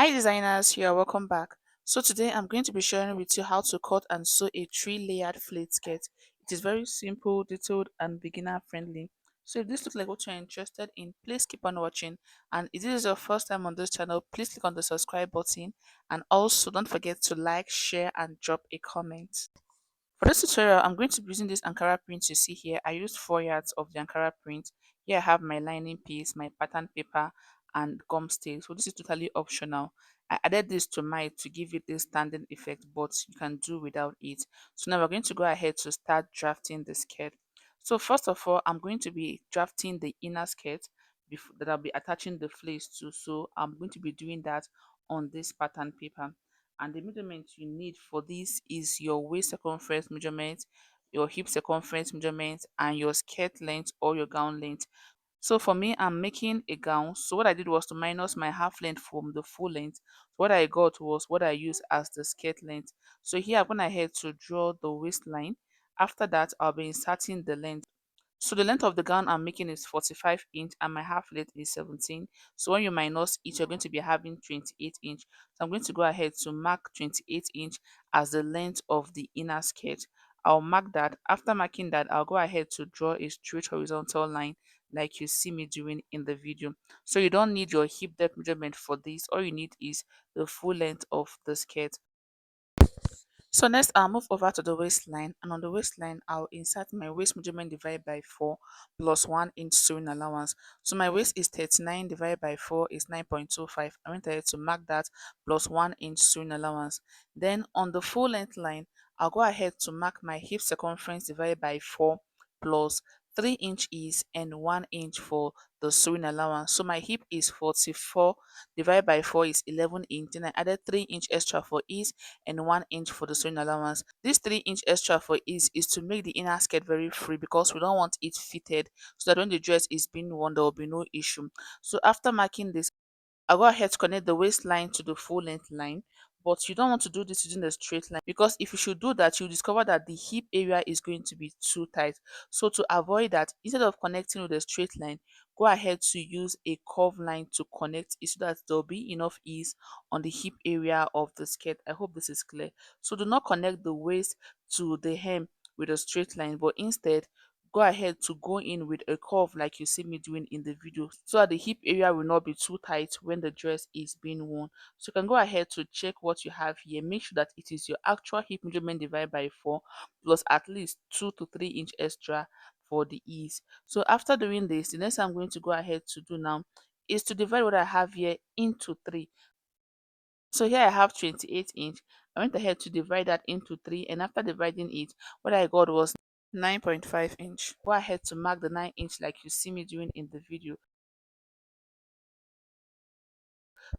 Hi designers, you're welcome back. So today I'm going to be sharing with you how to cut and sew a 3-layered fleece skirt. It is very simple, detailed and beginner friendly. So if this looks like what you're interested in, please keep on watching. And if this is your first time on this channel, please click on the subscribe button and also don't forget to like, share and drop a comment. For this tutorial, I'm going to be using this Ankara print you see here. I used 4 yards of the Ankara print. Here I have my lining piece, my pattern paper, and gum stay. So this is totally optional. I added this to mine to give it this standing effect, but you can do without it. So now we're going to go ahead to start drafting the skirt. So first of all, I'm going to be drafting the inner skirt before, that I'll be attaching the fleece to. So I'm going to be doing that on this pattern paper, and the measurement you need for this is your waist circumference measurement, your hip circumference measurement, and your skirt length or your gown length. So for me, I'm making a gown. So what I did was to minus my half length from the full length. So what I got was what I used as the skirt length. So here I'm going ahead to draw the waistline. After that, I'll be inserting the length. So the length of the gown I'm making is 45 inch and my half length is 17. So when you minus it, you're going to be having 28 inch. So I'm going to go ahead to mark 28 inch as the length of the inner skirt. I'll mark that. After marking that, I'll go ahead to draw a straight horizontal line like you see me doing in the video. So you don't need your hip depth measurement for this. All you need is the full length of the skirt. So next I'll move over to the waistline, and on the waistline I'll insert my waist measurement divided by 4 plus 1 inch sewing allowance. So my waist is 39 divided by 4 is 9.25. I went ahead to mark that plus 1 inch sewing allowance. Then on the full length line, I'll go ahead to mark my hip circumference divided by 4 plus 3 inch ease and 1 inch for the sewing allowance. So my hip is 44 divided by 4 is 11 inch. Then I added 3 inch extra for ease and 1 inch for the sewing allowance. This 3 inch extra for ease is to make the inner skirt very free because we don't want it fitted, so that when the dress is being worn there will be no issue. So after marking this, I'll go ahead to connect the waistline to the full length line, but you don't want to do this using the straight line, because if you should do that, you'll discover that the hip area is going to be too tight. So to avoid that, instead of connecting with a straight line, go ahead to use a curved line to connect it so that there'll be enough ease on the hip area of the skirt. I hope this is clear. So do not connect the waist to the hem with a straight line, but instead go ahead to go in with a curve like you see me doing in the video, so that the hip area will not be too tight when the dress is being worn. So you can go ahead to check what you have here. Make sure that it is your actual hip measurement divided by 4 plus at least 2 to 3 inch extra for the ease. So after doing this, the next thing I'm going to go ahead to do now is to divide what I have here into 3. So here I have 28 inch. I went ahead to divide that into 3, and after dividing it, what I got was 9.5 inch. Go ahead to mark the 9 inch like you see me doing in the video.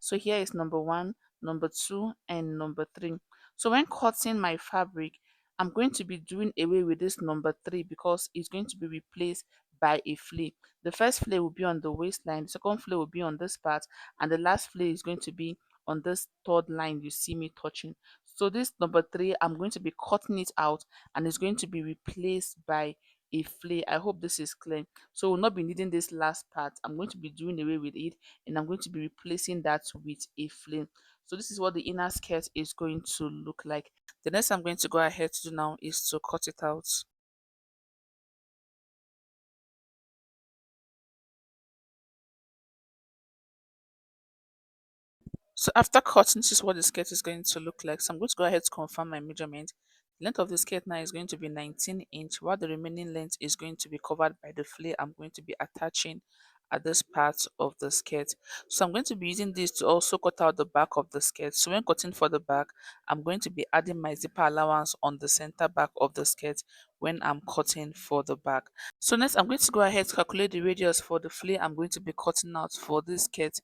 So here is number 1, number 2 and number 3. So when cutting my fabric, I'm going to be doing away with this number 3 because it's going to be replaced by a flare. The first flare will be on the waistline, the second flare will be on this part, and the last flare is going to be on this third line you see me touching. So this number 3, I'm going to be cutting it out, and it's going to be replaced by a flare. I hope this is clear. So we'll not be needing this last part. I'm going to be doing away with it, and I'm going to be replacing that with a flame. So this is what the inner skirt is going to look like. The next I'm going to go ahead to do now is to cut it out. So after cutting, this is what the skirt is going to look like. So I'm going to go ahead to confirm my measurement. The length of the skirt now is going to be 19 inch, while the remaining length is going to be covered by the flare I'm going to be attaching at this part of the skirt. So I'm going to be using this to also cut out the back of the skirt. So when cutting for the back, I'm going to be adding my zipper allowance on the center back of the skirt when I'm cutting for the back. So next I'm going to go ahead to calculate the radius for the flare I'm going to be cutting out for this skirt.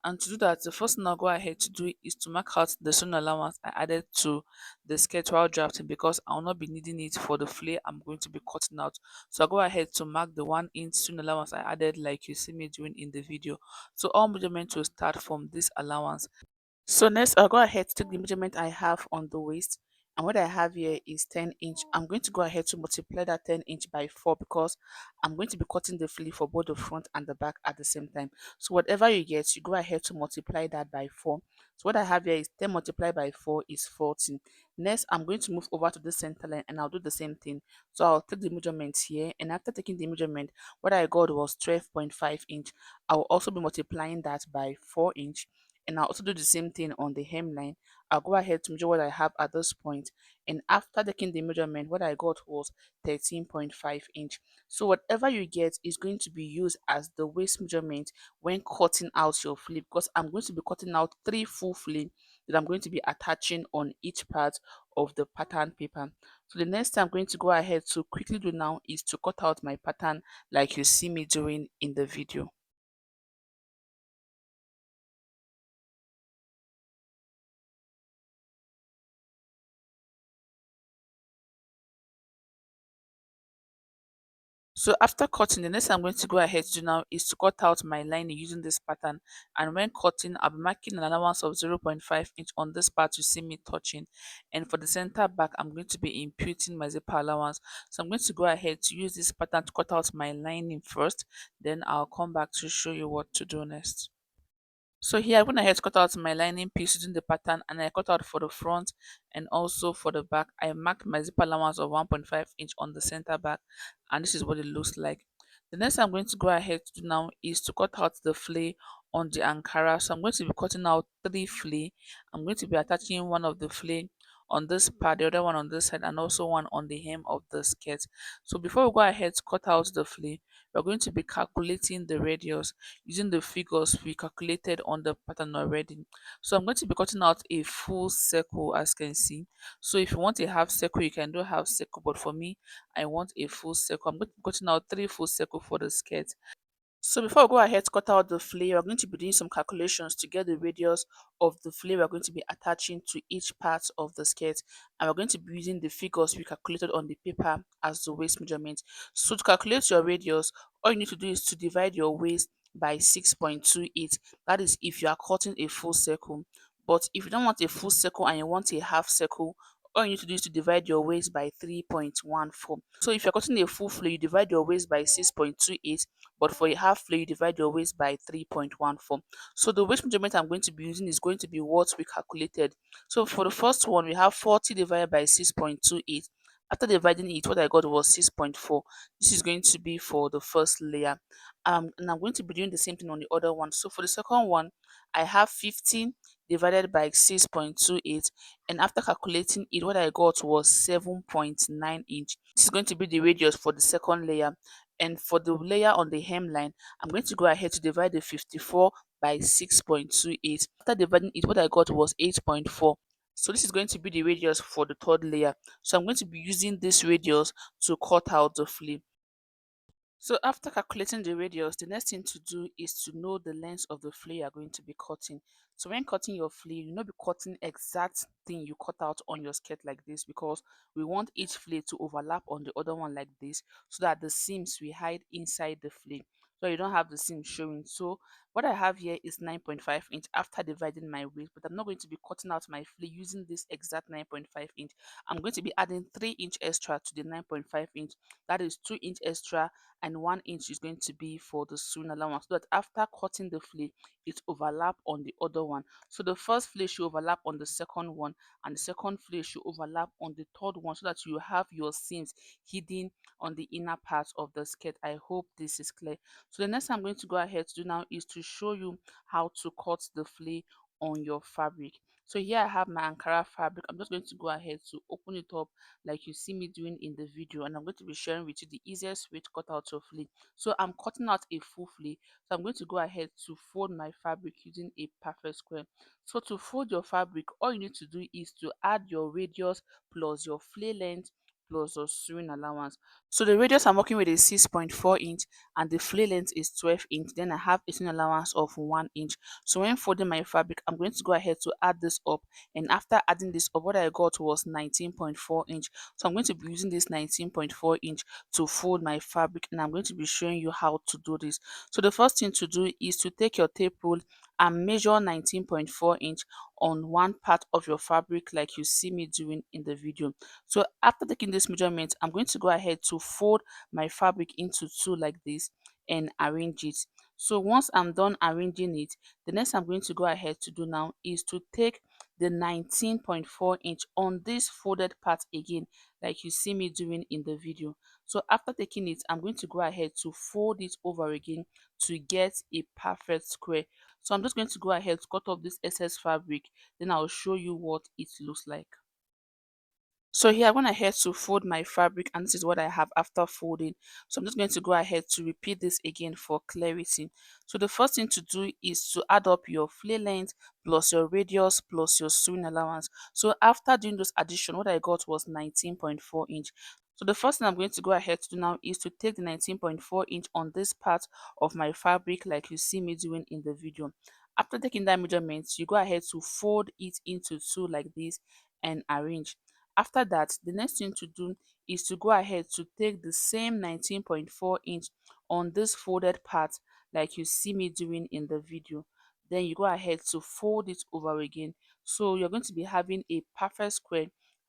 And to do that, the first thing I'll go ahead to do is to mark out the sewing allowance I added to the skirt while drafting, because I will not be needing it for the flare I'm going to be cutting out. So I'll go ahead to mark the 1 inch sewing allowance I added like you see me doing in the video. So all measurements will start from this allowance. So next I'll go ahead to take the measurement I have on the waist, And what I have here is 10 inch. I'm going to go ahead to multiply that 10 inch by 4 because I'm going to be cutting the flea for both the front and the back at the same time. So whatever you get, you go ahead to multiply that by 4. So what I have here is 10 multiplied by 4 is 14. Next, I'm going to move over to the center line and I'll do the same thing. So I'll take the measurement here, and after taking the measurement, what I got was 12.5 inch. I'll also be multiplying that by 4 inch, and I'll also do the same thing on the hemline. I'll go ahead to measure what I have at this point, and after taking the measurement, what I got was 13.5 inch. So whatever you get is going to be used as the waist measurement when cutting out your flip, because I'm going to be cutting out 3 full flip that I'm going to be attaching on each part of the pattern paper. So the next thing I'm going to go ahead to quickly do now is to cut out my pattern like you see me doing in the video. So after cutting, the next thing I'm going to go ahead to do now is to cut out my lining using this pattern. And when cutting, I'll be marking an allowance of 0.5 inch on this part you see me touching. And for the center back, I'm going to be imputing my zipper allowance. So I'm going to go ahead to use this pattern to cut out my lining first. Then I'll come back to show you what to do next. So here I went ahead to cut out my lining piece using the pattern, and I cut out for the front and also for the back. I marked my zip allowance of 1.5 inch on the center back, and this is what it looks like. The next thing I'm going to go ahead to do now is to cut out the flea on the Ankara. So I'm going to be cutting out 3 flea. I'm going to be attaching one of the flea on this part, the other one on this side, and also one on the hem of the skirt. So before we go ahead to cut out the flea, we're going to be calculating the radius using the figures we calculated on the pattern already. So I'm going to be cutting out a full circle, as you can see. So if you want a half circle, you can do half circle, but for me, I want a full circle. I'm going to be cutting out 3 full circle for the skirt. So before we go ahead to cut out the flare, we're going to be doing some calculations to get the radius of the flare we're going to be attaching to each part of the skirt, and we're going to be using the figures we calculated on the paper as the waist measurement. So to calculate your radius, all you need to do is to divide your waist by 6.28. That is if you are cutting a full circle. But if you don't want a full circle and you want a half circle, all you need to do is to divide your waist by 3.14. So if you're cutting a full flare, you divide your waist by 6.28, but for a half flare, you divide your waist by 3.14. So the waist measurement I'm going to be using is going to be what we calculated. So for the first one, we have 40 divided by 6.28. After dividing it, what I got was 6.4. This is going to be for the first layer. And I'm going to be doing the same thing on the other one. So for the second one, I have 15 divided by 6.28, and after calculating it, what I got was 7.9 inch. This is going to be the radius for the second layer. And for the layer on the hemline, I'm going to go ahead to divide the 54 by 6.28. After dividing it, what I got was 8.4. So this is going to be the radius for the third layer. So I'm going to be using this radius to cut out the flip. So after calculating the radius, the next thing to do is to know the length of the flare you are going to be cutting. So when cutting your flare, you not be cutting exact thing you cut out on your skirt like this, because we want each flare to overlap on the other one like this, so that the seams we hide inside the flare. So you don't have the seam showing. So what I have here is 9.5 inch after dividing my waist, but I'm not going to be cutting out my flare using this exact 9.5 inch. I'm going to be adding 3 inch extra to the 9.5 inch. That is 2 inch extra, and 1 inch is going to be for the sewing allowance, so that after cutting the flare, it overlap on the other one. So the first flare should overlap on the second one, and the second flare should overlap on the third one, so that you have your seams hidden on the inner part of the skirt. I hope this is clear. So the next thing I'm going to go ahead to do now is to show you how to cut the flare on your fabric. So here I have my Ankara fabric. I'm just going to go ahead to open it up like you see me doing in the video, and I'm going to be sharing with you the easiest way to cut out your flea. So I'm cutting out a full flea, so I'm going to go ahead to fold my fabric using a perfect square. So to fold your fabric, all you need to do is to add your radius plus your flea length plus your sewing allowance. So the radius I'm working with is 6.4 inch, and the flea length is 12 inch. Then I have a sewing allowance of 1 inch. So when folding my fabric, I'm going to go ahead to add this up, and after adding this up, what I got was 19.4 inch. So I'm going to be using this 19.4 inch to fold my fabric, and I'm going to be showing you how to do this. So the first thing to do is to take your tape rule and measure 19.4 inch on one part of your fabric like you see me doing in the video. So after taking this measurement, I'm going to go ahead to fold my fabric into two like this and arrange it. So once I'm done arranging it, the next I'm going to go ahead to do now is to take the 19.4 inch on this folded part again like you see me doing in the video. So after taking it, I'm going to go ahead to fold it over again to get a perfect square. So I'm just going to go ahead to cut off this excess fabric, then I'll show you what it looks like. So here I went ahead to fold my fabric, and this is what I have after folding. So I'm just going to go ahead to repeat this again for clarity. So the first thing to do is to add up your flare length plus your radius plus your sewing allowance. So after doing those addition, what I got was 19.4 inch. So the first thing I'm going to go ahead to do now is to take the 19.4 inch on this part of my fabric like you see me doing in the video. After taking that measurement, you go ahead to fold it into two like this and arrange. After that, the next thing to do is to go ahead to take the same 19.4 inch on this folded part like you see me doing in the video. Then you go ahead to fold it over again. So you're going to be having a perfect square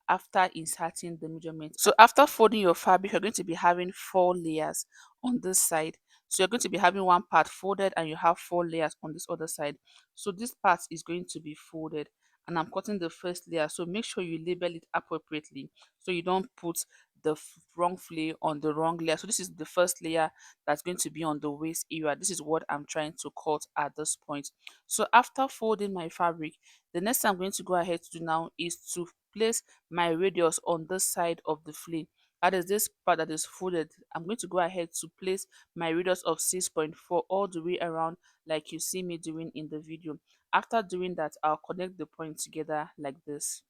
after inserting the measurement. So after folding your fabric, you're going to be having four layers on this side. So you're going to be having one part folded and you have four layers on this other side. So this part is going to be folded and I'm cutting the first layer. So make sure you label it appropriately so you don't put the wrong flare on the wrong layer. So this is the first layer that's going to be on the waist area. This is what I'm trying to cut at this point. So after folding my fabric, the next thing I'm going to go ahead to do now is to place my radius on this side of the flare. That is this part that is folded. I'm going to go ahead to place my radius of 6.4 all the way around like you see me doing in the video. After doing that, I'll connect the points together like this.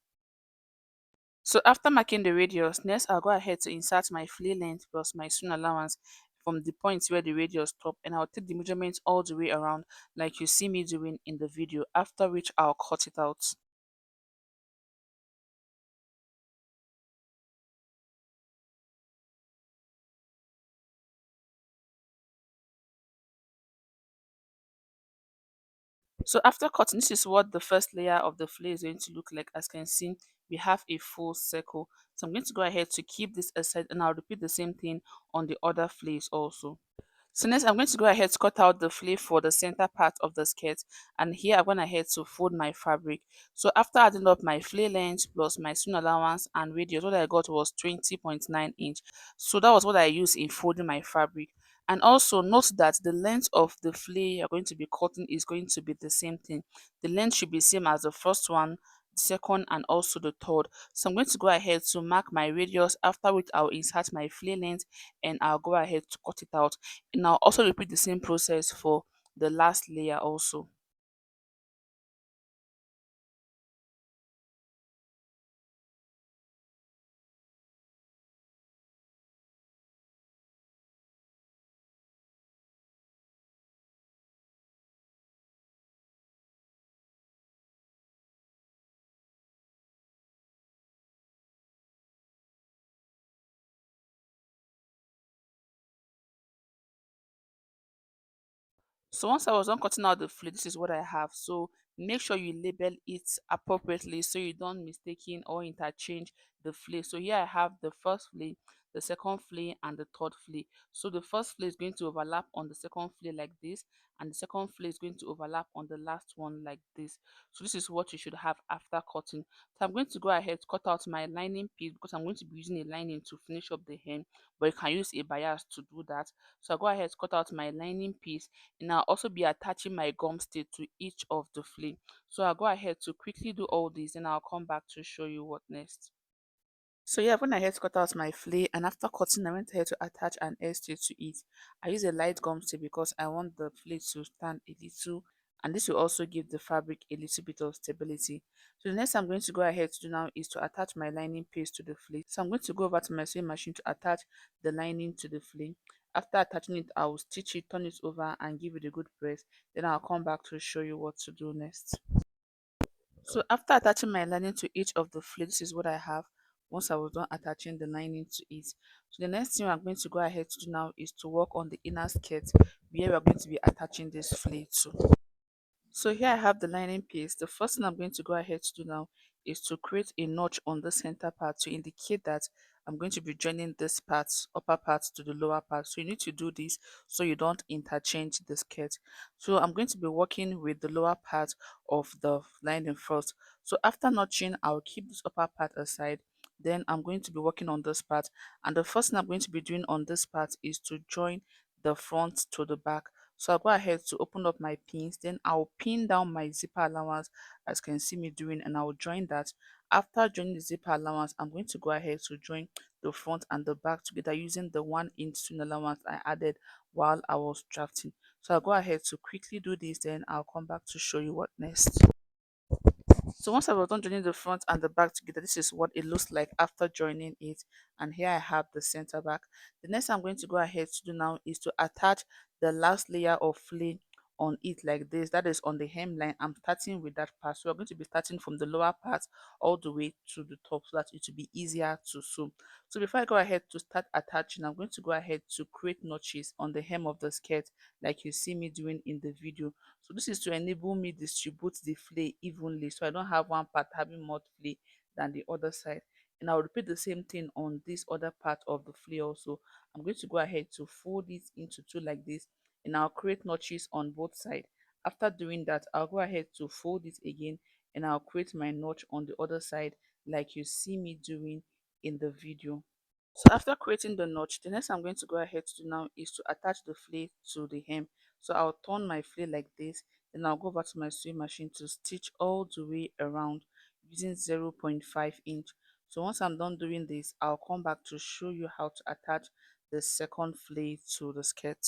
So after marking the radius, next I'll go ahead to insert my flare length plus my seam allowance from the points where the radius stop, and I'll take the measurements all the way around like you see me doing in the video, after which I'll cut it out. So after cutting, this is what the first layer of the flare is going to look like. As you can see, we have a full circle. So I'm going to go ahead to keep this aside and I'll repeat the same thing on the other flares also. So next I'm going to go ahead to cut out the flare for the center part of the skirt, and here I went ahead to fold my fabric. So after adding up my flare length plus my seam allowance and radius, what I got was 20.9 inch. So that was what I used in folding my fabric. And also note that the length of the flare you're going to be cutting is going to be the same thing. The length should be same as the first one, the second and also the third. So I'm going to go ahead to mark my radius, after which I'll insert my flare length and I'll go ahead to cut it out. And I'll also repeat the same process for the last layer also. So once I was done cutting out the flare, this is what I have. So make sure you label it appropriately so you don't mistaken or interchange the flare. So here I have the first flare, the second flare, and the third flare. So the first flare is going to overlap on the second flare like this, and the second flare is going to overlap on the last one like this. So this is what you should have after cutting. So I'm going to go ahead to cut out my lining piece because I'm going to be using a lining to finish up the hem, but you can use a bias to do that. So I'll go ahead to cut out my lining piece, and I'll also be attaching my gum stick to each of the flare. So I'll go ahead to quickly do all this and I'll come back to show you what next. So yeah, when I had to cut out my flare, and after cutting I went ahead to attach an air stitch to it. I use a light gum stick because I want the flare to stand a little, and this will also give the fabric a little bit of stability. So the next I'm going to go ahead to do now is to attach my lining piece to the flare. So I'm going to go over to my sewing machine to attach the lining to the flare. After attaching it, I will stitch it, turn it over and give it a good press. Then I'll come back to show you what to do next. So after attaching my lining to each of the flare, this is what I have once I was done attaching the lining to it. So the next thing I'm going to go ahead to do now is to work on the inner skirt where we're going to be attaching this flare to. So here I have the lining piece. The first thing I'm going to go ahead to do now is to create a notch on the center part to indicate that I'm going to be joining this part, upper part to the lower part. So you need to do this so you don't interchange the skirt. So I'm going to be working with the lower part of the lining first. So after notching, I'll keep this upper part aside. Then I'm going to be working on this part. And the first thing I'm going to be doing on this part is to join the front to the back. So I'll go ahead to open up my pins, then I'll pin down my zipper allowance as you can see me doing, and I'll join that. After joining the zipper allowance, I'm going to go ahead to join the front and the back together using the 1 inch string allowance I added while I was drafting. So I'll go ahead to quickly do this, then I'll come back to show you what next. So once I was done joining the front and the back together, this is what it looks like after joining it. And here I have the center back. The next I'm going to go ahead to do now is to attach the last layer of flea on it like this. That is on the hemline. I'm starting with that part. So we're going to be starting from the lower part all the way to the top so that it will be easier to sew. So before I go ahead to start attaching, I'm going to go ahead to create notches on the hem of the skirt like you see me doing in the video. So this is to enable me distribute the flay evenly so I don't have one part having more flay than the other side. And I'll repeat the same thing on this other part of the flay also. I'm going to go ahead to fold it into two like this, and I'll create notches on both sides. After doing that, I'll go ahead to fold it again, and I'll create my notch on the other side like you see me doing in the video. So after creating the notch, the next I'm going to go ahead to do now is to attach the flay to the hem. So I'll turn my flay like this, then I'll go back to my sewing machine to stitch all the way around using 0.5 inch. So once I'm done doing this, I'll come back to show you how to attach the second flay to the skirt.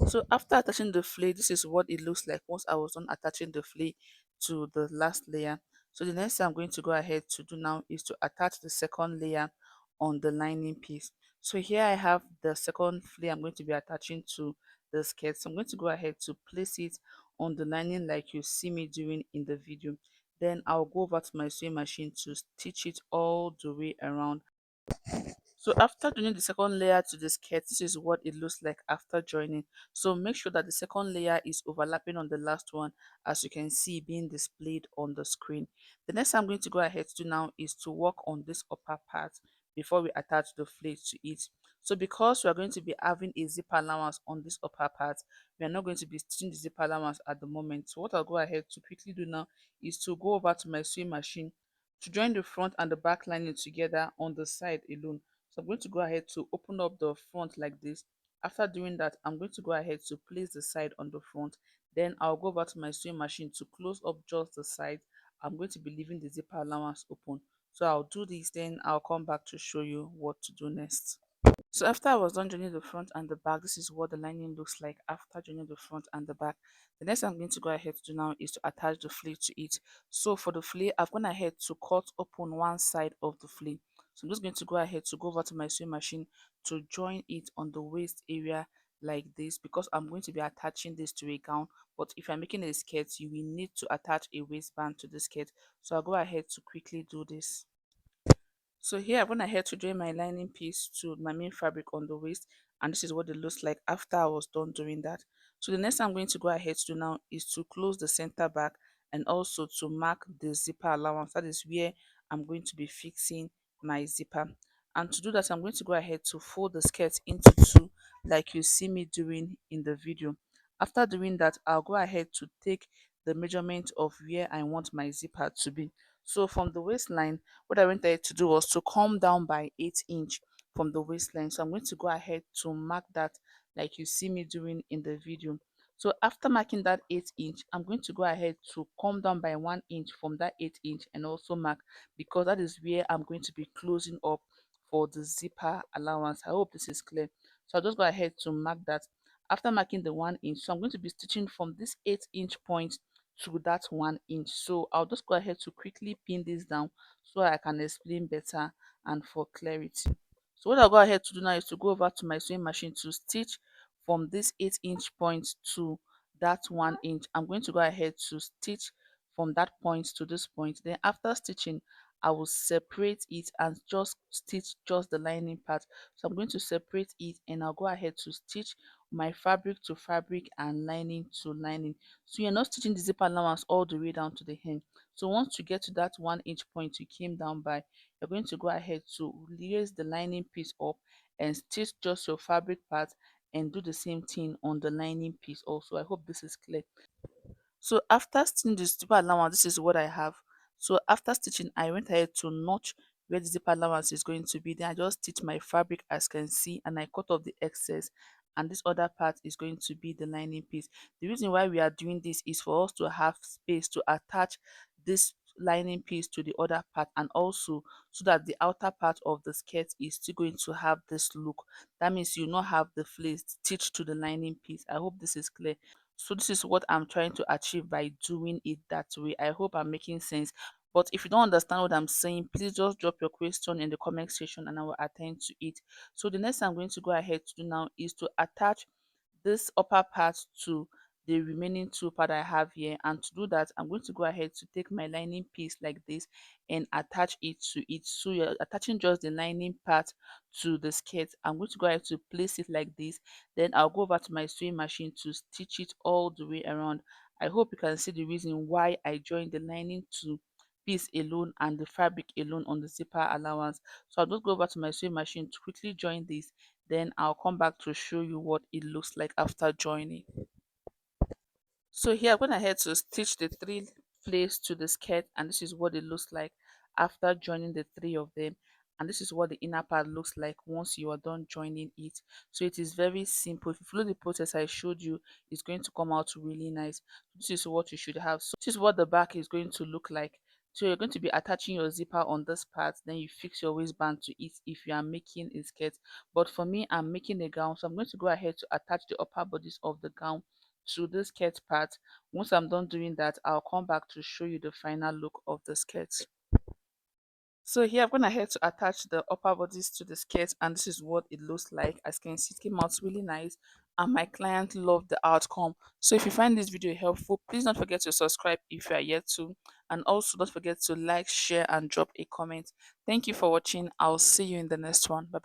So after attaching the flay, this is what it looks like once I was done attaching the flay to the last layer. So the next thing I'm going to go ahead to do now is to attach the second layer on the lining piece. So here I have the second flay I'm going to be attaching to the skirt. So I'm going to go ahead to place it on the lining like you see me doing in the video. Then I'll go over to my sewing machine to stitch it all the way around. So after joining the second layer to the skirt, this is what it looks like after joining. So make sure that the second layer is overlapping on the last one, as you can see being displayed on the screen. The next I'm going to go ahead to do now is to work on this upper part before we attach the flake to it. So because we are going to be having a zipper allowance on this upper part, we are not going to be stitching the zipper allowance at the moment. So what I'll go ahead to quickly do now is to go over to my sewing machine to join the front and the back lining together on the side alone. So I'm going to go ahead to open up the front like this. After doing that, I'm going to go ahead to place the side on the front. Then I'll go back to my sewing machine to close up just the side. I'm going to be leaving the zipper allowance open. So I'll do this, then I'll come back to show you what to do next. So after I was done joining the front and the back, this is what the lining looks like after joining the front and the back. The next I'm going to go ahead to do now is to attach the flea to it. So for the flea, I've gone ahead to cut open one side of the flea. So I'm just going to go ahead to go over to my sewing machine to join it on the waist area like this, because I'm going to be attaching this to a gown. But if you're making a skirt, you will need to attach a waistband to the skirt. So I'll go ahead to quickly do this. So here I'm gonna head to join my lining piece to my main fabric on the waist, and this is what it looks like after I was done doing that. So the next I'm going to go ahead to do now is to close the center back and also to mark the zipper allowance. That is where I'm going to be fixing my zipper. And to do that, I'm going to go ahead to fold the skirt into two like you see me doing in the video. After doing that, I'll go ahead to take the measurement of where I want my zipper to be. So from the waistline, what I went ahead to do was to come down by 8 inch from the waistline. So I'm going to go ahead to mark that like you see me doing in the video. So after marking that 8 inch, I'm going to go ahead to come down by 1 inch from that 8 inch and also mark, because that is where I'm going to be closing up for the zipper allowance. I hope this is clear. So I'll just go ahead to mark that. After marking the 1 inch, so I'm going to be stitching from this 8 inch point to that 1 inch. So I'll just go ahead to quickly pin this down so I can explain better and for clarity. So what I'll go ahead to do now is to go over to my sewing machine to stitch from this 8 inch point to that 1 inch. I'm going to go ahead to stitch from that point to this point. Then after stitching, I will separate it and just stitch just the lining part. So I'm going to separate it and I'll go ahead to stitch my fabric to fabric and lining to lining. So you're not stitching the zipper allowance all the way down to the hem. So once you get to that 1 inch point you came down by, you're going to go ahead to raise the lining piece up and stitch just your fabric part and do the same thing on the lining piece also. I hope this is clear. So after stitching the zipper allowance, this is what I have. So after stitching, I went ahead to notch where the zipper allowance is going to be. Then I just stitch my fabric as you can see, and I cut off the excess. And this other part is going to be the lining piece. The reason why we are doing this is for us to have space to attach this lining piece to the other part, and also so that the outer part of the skirt is still going to have this look. That means you not have the flace stitched to the lining piece. I hope this is clear. So this is what I'm trying to achieve by doing it that way. I hope I'm making sense. But if you don't understand what I'm saying, please just drop your question in the comment section and I will attend to it. So the next thing I'm going to go ahead to do now is to attach this upper part to the remaining two part I have here. And to do that, I'm going to go ahead to take my lining piece like this and attach it to it. So you're attaching just the lining part to the skirt. I'm going to go ahead to place it like this. Then I'll go over to my sewing machine to stitch it all the way around. I hope you can see the reason why I joined the lining to piece alone and the fabric alone on the zipper allowance. So I'll just go over to my sewing machine to quickly join this, then I'll come back to show you what it looks like after joining. So here I'm going ahead to stitch the three plaits to the skirt, and this is what it looks like after joining the three of them. And this is what the inner part looks like once you are done joining it. So it is very simple. If you follow the process I showed you, it's going to come out really nice. This is what you should have. So this is what the back is going to look like. So you're going to be attaching your zipper on this part, then you fix your waistband to it if you are making a skirt. But for me, I'm making a gown, so I'm going to go ahead to attach the upper bodice of the gown to the skirt part. Once I'm done doing that, I'll come back to show you the final look of the skirt. So here I'm going ahead to attach the upper bodice to the skirt, and this is what it looks like. As you can see, it came out really nice and my client loved the outcome. So if you find this video helpful, please don't forget to subscribe if you are yet to, and also don't forget to like, share and drop a comment. Thank you for watching. I'll see you in the next one. Bye bye.